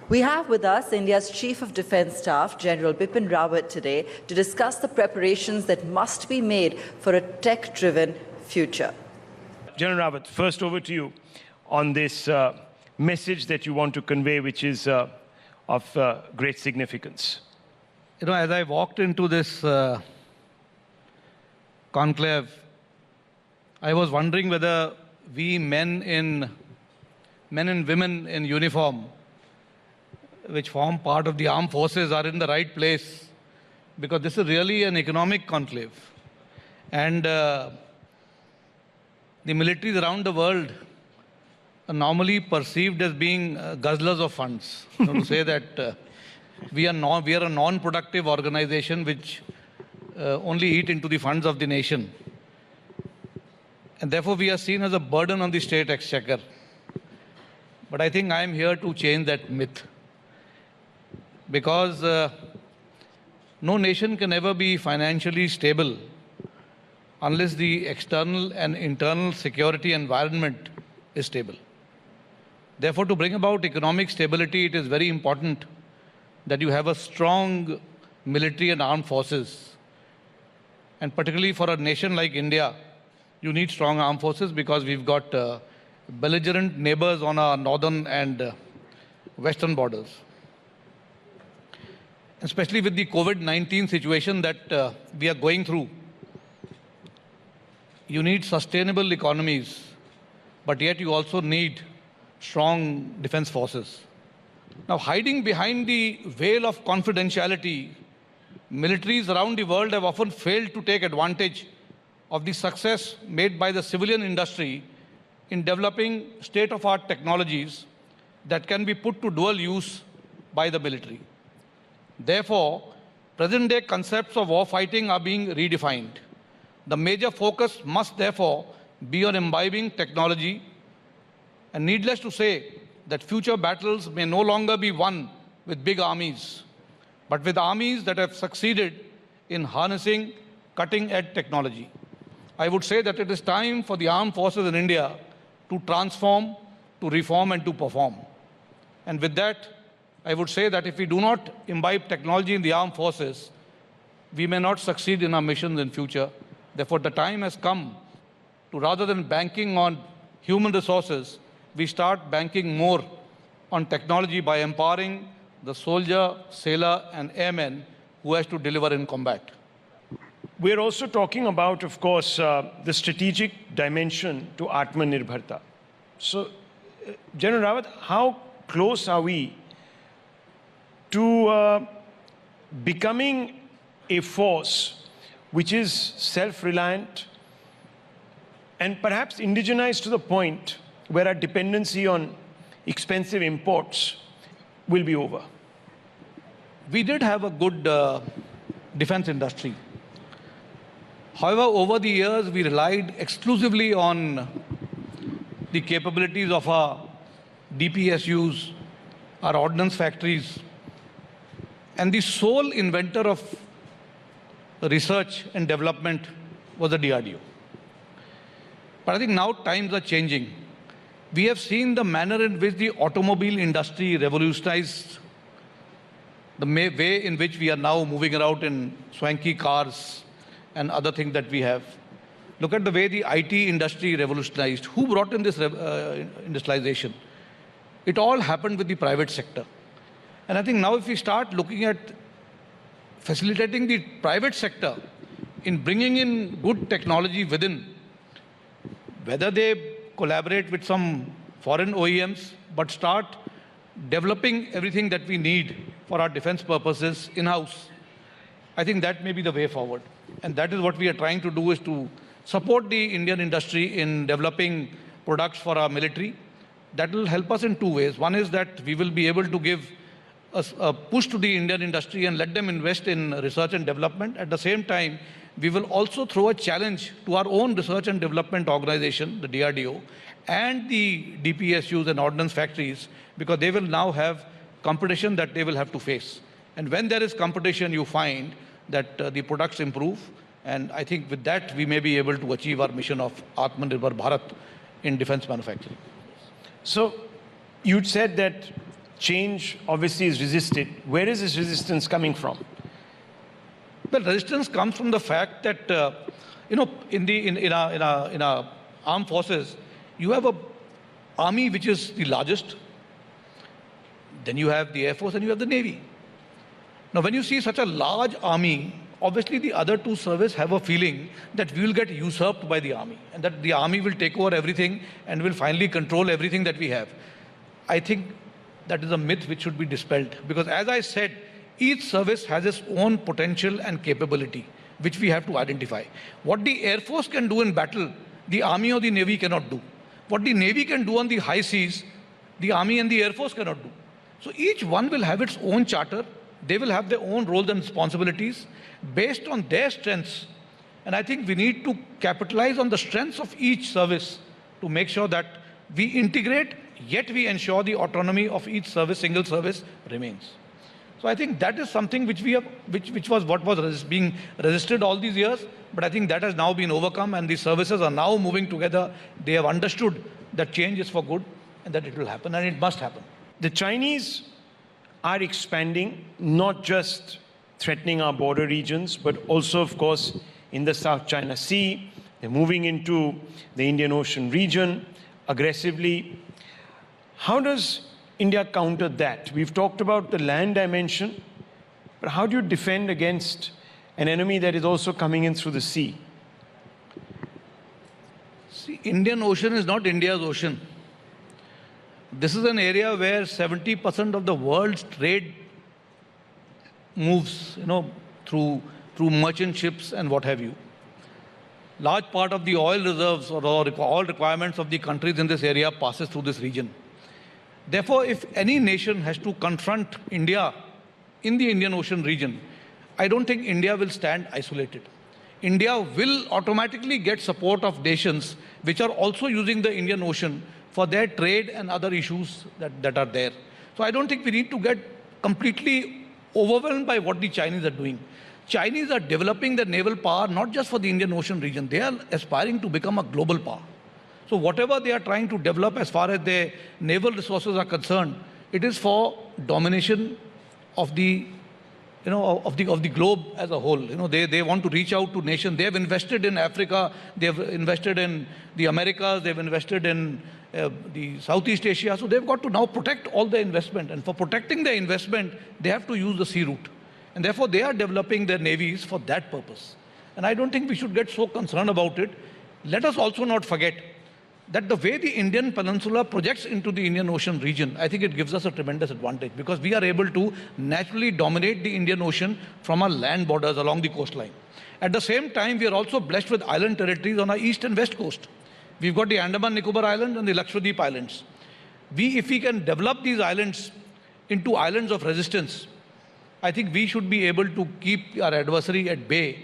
We have with us India's Chief of Defence Staff, General Bipin Rawat, today to discuss the preparations that must be made for a tech-driven future. General Rawat, first over to you on this message that you want to convey, which is of great significance. You know, as I walked into this conclave, I was wondering whether we men and women in uniform, which form part of the armed forces, are in the right place, because this is really an economic conclave. And the militaries around the world are normally perceived as being guzzlers of funds. You know, to say that we are a non-productive organization which only eat into the funds of the nation. And therefore we are seen as a burden on the state exchequer. But I think I am here to change that myth. Because no nation can ever be financially stable unless the external and internal security environment is stable. Therefore, to bring about economic stability, it is very important that you have a strong military and armed forces. And particularly for a nation like India, you need strong armed forces because we've got belligerent neighbors on our northern and western borders. Especially with the COVID-19 situation that we are going through, you need sustainable economies, but yet you also need strong defense forces. Now, hiding behind the veil of confidentiality, militaries around the world have often failed to take advantage of the success made by the civilian industry in developing state-of-the-art technologies that can be put to dual use by the military. Therefore, present-day concepts of warfighting are being redefined. The major focus must therefore be on imbibing technology, and needless to say that future battles may no longer be won with big armies, but with armies that have succeeded in harnessing cutting-edge technology. I would say that it is time for the armed forces in India to transform, to reform, and to perform. And with that, I would say that if we do not imbibe technology in the armed forces, we may not succeed in our missions in future. Therefore, the time has come to, rather than banking on human resources, we start banking more on technology by empowering the soldier, sailor, and airman who has to deliver in combat. We're also talking about, of course, the strategic dimension to Atmanirbharta. So, General Rawat, how close are we to becoming a force which is self-reliant and perhaps indigenized to the point where our dependency on expensive imports will be over? We did have a good defense industry. However, over the years, we relied exclusively on the capabilities of our DPSUs, our ordnance factories, and the sole inventor of research and development was the DRDO. But I think now times are changing. We have seen the manner in which the automobile industry revolutionized the way in which we are now moving around in swanky cars and other things that we have. Look at the way the IT industry revolutionized. Who brought in this industrialization? It all happened with the private sector. And I think now if we start looking at facilitating the private sector in bringing in good technology within, whether they collaborate with some foreign OEMs, but start developing everything that we need for our defense purposes in-house, I think that may be the way forward. And that is what we are trying to do, is to support the Indian industry in developing products for our military. That will help us in two ways. One is that we will be able to give a push to the Indian industry and let them invest in research and development. At the same time, we will also throw a challenge to our own research and development organization, the DRDO, and the DPSUs and ordnance factories, because they will now have competition that they will have to face. And when there is competition, you find that the products improve. And I think with that, we may be able to achieve our mission of Atmanirbhar Bharat in defense manufacturing. So you'd said that change obviously is resisted. Where is this resistance coming from? Well, resistance comes from the fact that, in our armed forces, you have a army which is the largest, then you have the Air Force and you have the Navy. Now, when you see such a large army, obviously the other two services have a feeling that we will get usurped by the army and that the army will take over everything and will finally control everything that we have. I think that is a myth which should be dispelled, because as I said, each service has its own potential and capability, which we have to identify. What the Air Force can do in battle, the Army or the Navy cannot do. What the Navy can do on the high seas, the Army and the Air Force cannot do. So each one will have its own charter. They will have their own roles and responsibilities based on their strengths. And I think we need to capitalize on the strengths of each service to make sure that we integrate, yet we ensure the autonomy of each service, single service, remains. So I think that is something which we have, which was what was being resisted all these years, but I think that has now been overcome and the services are now moving together. They have understood that change is for good and that it will happen and it must happen. The Chinese are expanding, not just threatening our border regions, but also, of course, in the South China Sea. They're moving into the Indian Ocean region aggressively. How does India counter that? We've talked about the land dimension, but how do you defend against an enemy that is also coming in through the sea? See, Indian Ocean is not India's ocean. This is an area where 70% of the world's trade moves, through merchant ships and what have you. Large part of the oil reserves or all requirements of the countries in this area passes through this region. Therefore, if any nation has to confront India in the Indian Ocean region, I don't think India will stand isolated. India will automatically get support of nations which are also using the Indian Ocean for their trade and other issues that are there. So I don't think we need to get completely overwhelmed by what the Chinese are doing. Chinese are developing their naval power not just for the Indian Ocean region. They are aspiring to become a global power. So whatever they are trying to develop as far as their naval resources are concerned, it is for domination of the globe as a whole. They want to reach out to nations. They have invested in Africa. They have invested in the Americas. They have invested in the Southeast Asia. So they've got to now protect all the investment. And for protecting their investment, they have to use the sea route. And therefore, they are developing their navies for that purpose. And I don't think we should get so concerned about it. Let us also not forget that the way the Indian Peninsula projects into the Indian Ocean region, I think it gives us a tremendous advantage because we are able to naturally dominate the Indian Ocean from our land borders along the coastline. At the same time, we are also blessed with island territories on our east and west coast. We've got the Andaman Nicobar Islands and the Lakshadweep Islands. If we can develop these islands into islands of resistance, I think we should be able to keep our adversary at bay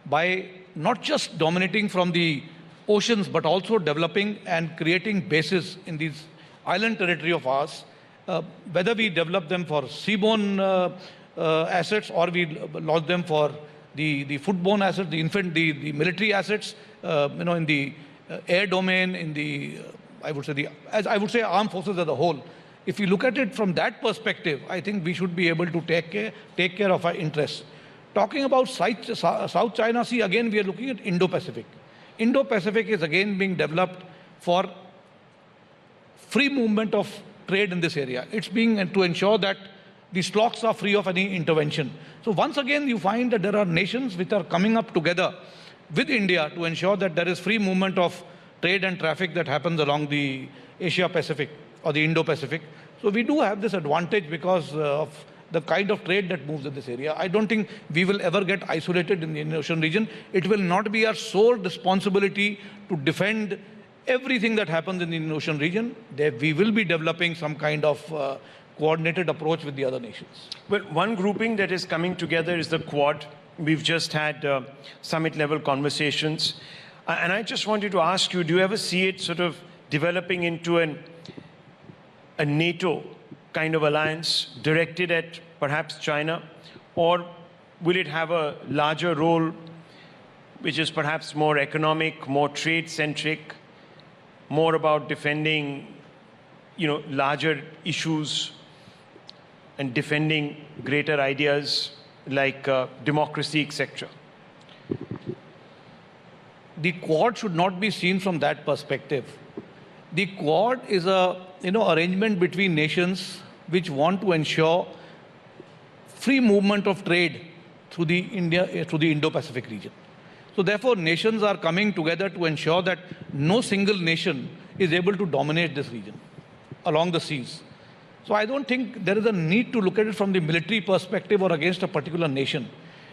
by not just dominating from the oceans, but also developing and creating bases in these island territory of ours, whether we develop them for seaborne assets or we launch them for the foodborne assets, the military assets, in the air domain, in the, I would say armed forces as a whole. If we look at it from that perspective, I think we should be able to take care of our interests. Talking about South China Sea, again, we are looking at Indo-Pacific. Indo-Pacific is again being developed for free movement of trade in this area. It's being to ensure that the stocks are free of any intervention. So once again, you find that there are nations which are coming up together with India to ensure that there is free movement of trade and traffic that happens along the Asia-Pacific or the Indo-Pacific. So we do have this advantage because of the kind of trade that moves in this area. I don't think we will ever get isolated in the Indian Ocean region. It will not be our sole responsibility to defend everything that happens in the Indian Ocean region. We will be developing some kind of coordinated approach with the other nations. Well, one grouping that is coming together is the Quad. We've just had summit-level conversations. And I just wanted to ask you, do you ever see it sort of developing into a NATO kind of alliance directed at perhaps China? Or will it have a larger role, which is perhaps more economic, more trade-centric, more about defending, larger issues and defending greater ideas like democracy, etc. The Quad should not be seen from that perspective. The Quad is a arrangement between nations which want to ensure free movement of trade through the Indo-Pacific region. So therefore, nations are coming together to ensure that no single nation is able to dominate this region along the seas. So I don't think there is a need to look at it from the military perspective or against a particular nation.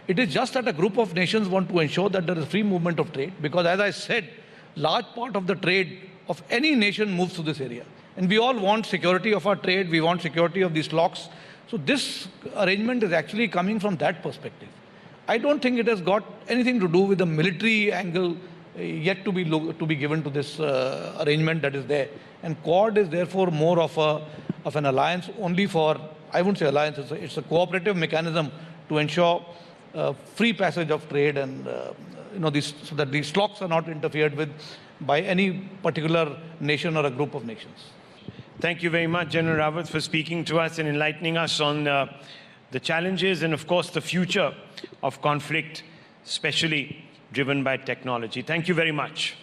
It is just that a group of nations want to ensure that there is free movement of trade, because as I said, large part of the trade of any nation moves through this area. And we all want security of our trade, we want security of these locks. So this arrangement is actually coming from that perspective. I don't think it has got anything to do with the military angle yet to be given to this arrangement that is there. And Quad is therefore more of an alliance only for, I wouldn't say alliance, it's a cooperative mechanism to ensure free passage of trade and so that these locks are not interfered with by any particular nation or a group of nations. Thank you very much, General Rawat, for speaking to us and enlightening us on the challenges and, of course, the future of conflict, especially driven by technology. Thank you very much.